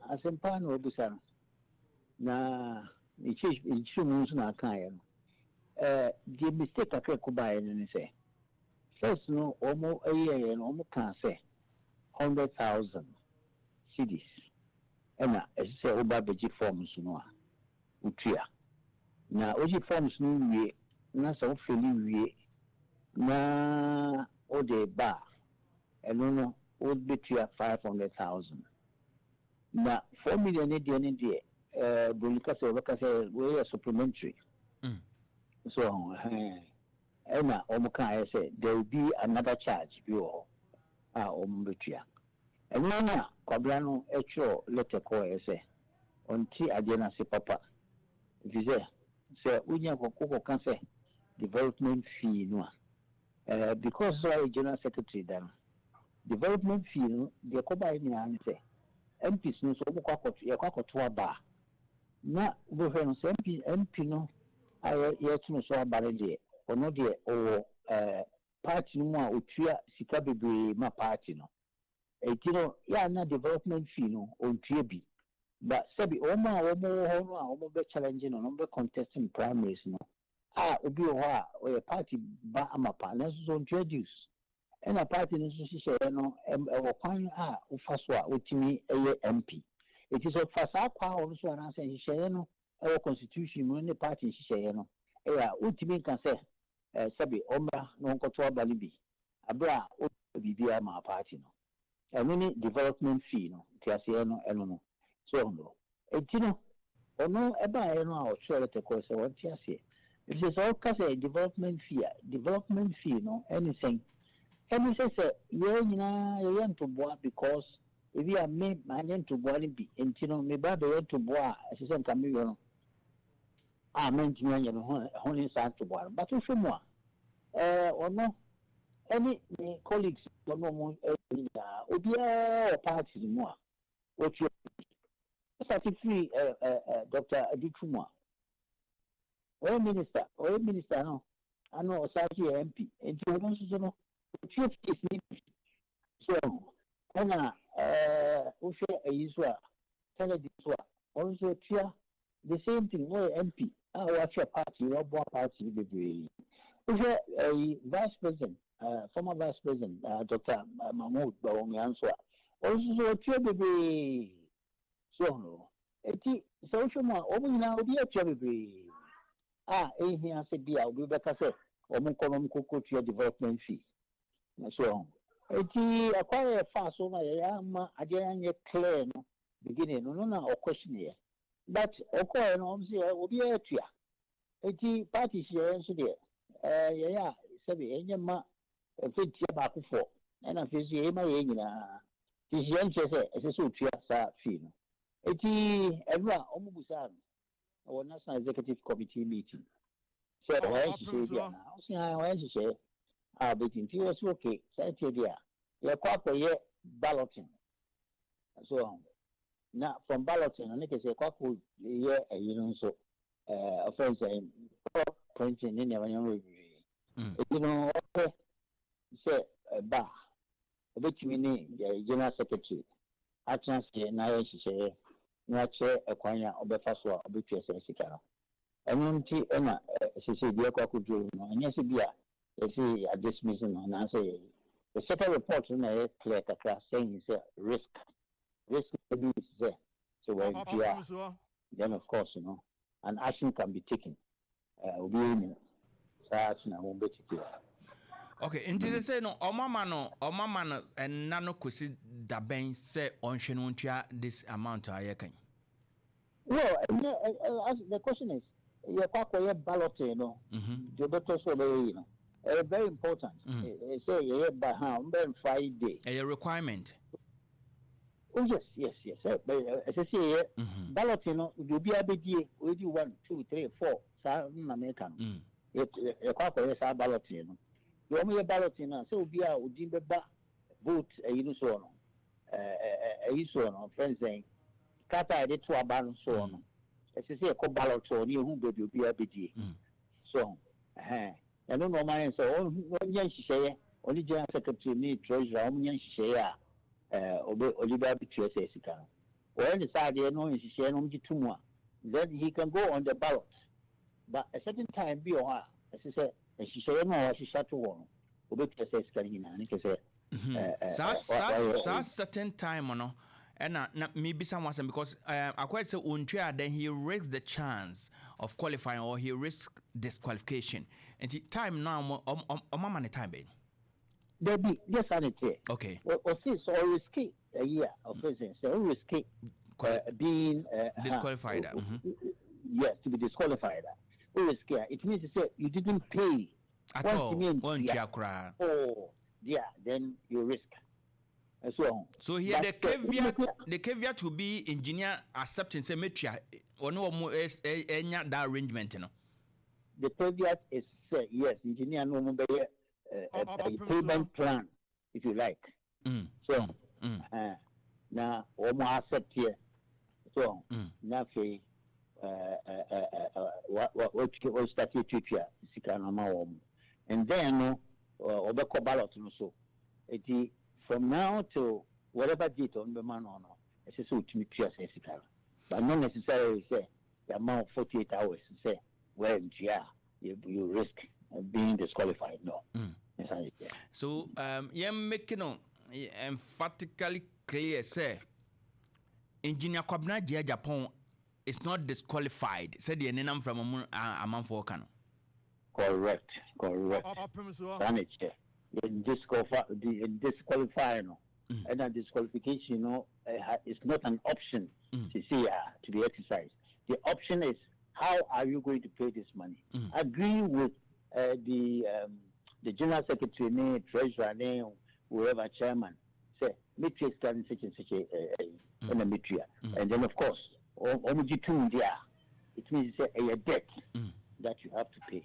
asempa na obusa na ichi mu na kan ya no the mistake akeko ba ni say first no omo no omo kan say 100,000 cedis ena say oba beji forms no a utua na oji forms no wie na so feli wie na o de ba eno no o betua 500,000 na 4 million ne de bulika say we supplementary so ena omuka say there will be another charge you ombetua eno na Kwabena no echo letter ko say onti ade na se papa vize say unya kokoko kan say development fee no because so general secretary dan development fee no de ko ba ni an say MPs no so kwakoto aba na bo hwe no say MP no aye tunu so abare de ono de o party no a otua sika bebre ma party no etino ya na development fee no ontua bi but sabi o ma ho no a o be challenge no be contesting primaries no obi ho a o party ba amapa na so introduce ena party no so hihye no e kwan ufa so a otimi eye MP it is a fasa kwa o so na say hihye no e constitution no ne party hihye no utimi kan say sabi omra no nkoto abali bi abra o bibia ma party no any development fee no tiase no no so no etino ono eba no a o chere te ko se won tiase it is all cause development fee no anything say ye nyina ye nto boa because if you are me man to boa bi entino me ba be to boa se se nka me yo no men nya no ho ni sa to boa but so mo ono any colleagues no mo obia party mo a otu free Dr. Adichumwa or minister no ano osaki MP enti ono so no chief is need so kana ushe ayiswa kana diswa also tia the same thing no MP watch your party or board party be ushe vice president former vice president Dr. Mahmoud Bawumia also tia be so no eti social ma obuna obi atia be here say bia obi be ka say omunkonom kokotua development fee so eti akware fa so na ya ma ade anye clear no beginning no na o question here but okoye no say obi atua eti party share so de ya sabi enye ma fetia ba kofo na fezi e ma ye nyina ti share say ese so tua sa fee no eti everyone omubusa our National Executive Committee meeting. So why she say now? See how why she say but it was okay. Say there. You kwako balloting. So now from balloting and they say kwako so offense printing in your you know okay say ba obetumi the general secretary action say na she say na che ekwanya obefa so obetwe se sika no enunti na sisi bia kwakudu no anya se bia esi dismiss no na say the second report na clear kakra saying is risk be there so when then of course an action can be taken obi ni such na won be taken. Okay, until they say no, Omama no, and nano kusi daben say onhwe no ntua this amount ayakan. Well, the question is, you kwako ballot the doctor so very important. Say you by hand on Friday. A requirement. Oh yes. As I say, ballot you be abedie. We do 1, 2, 3, 4. Sa na American. You kwako sa ballot you only ballot so be a udimba vote so no friends saying kata ide to aban so no as say ko ballot so ni hu be obi abedi so and no man so on yan hihye only general secretary ni treasurer on yan hihye Oliver BTS Sika. Or any side, no, is share no Jitumwa. Then he can go on the ballot. But a certain time, be or as he said, and she said, no, she shut to one. BTS Sika, and he said, certain time, no. And maybe someone said because I quite say then he risks the chance of qualifying or he risks disqualification. And the time now, many time, babe. There be yes, I say. Okay. Or see, so risky a year of presidency, so risky being disqualified. Yes, to be disqualified. Risky. It means to say you didn't pay at all. Oh, yeah, then you risk. So here the caveat to be engineer accepting symmetry or no more that arrangement, you know. The caveat is yes, engineer no more a payment plan, if you like. So now almost accept here. So now what statute and then Obeko ballot so from now to whatever date on the man or no, it's just to me but not necessarily say the amount of 48 hours to say, well, yeah, you risk being disqualified. No. So, making emphatically clear, say, Engineer Kwabena Agyei Agyapong is not disqualified. Said the name from a month for Kano. Correct. Opemsuo. In disqualify, no, and that disqualification, is not an option to see to be exercised. The option is how are you going to pay this money? Agree with the general secretary, treasurer, whoever chairman. Say, Mitria stand such and such a Mitria, and then of course, it means a debt that you have to pay.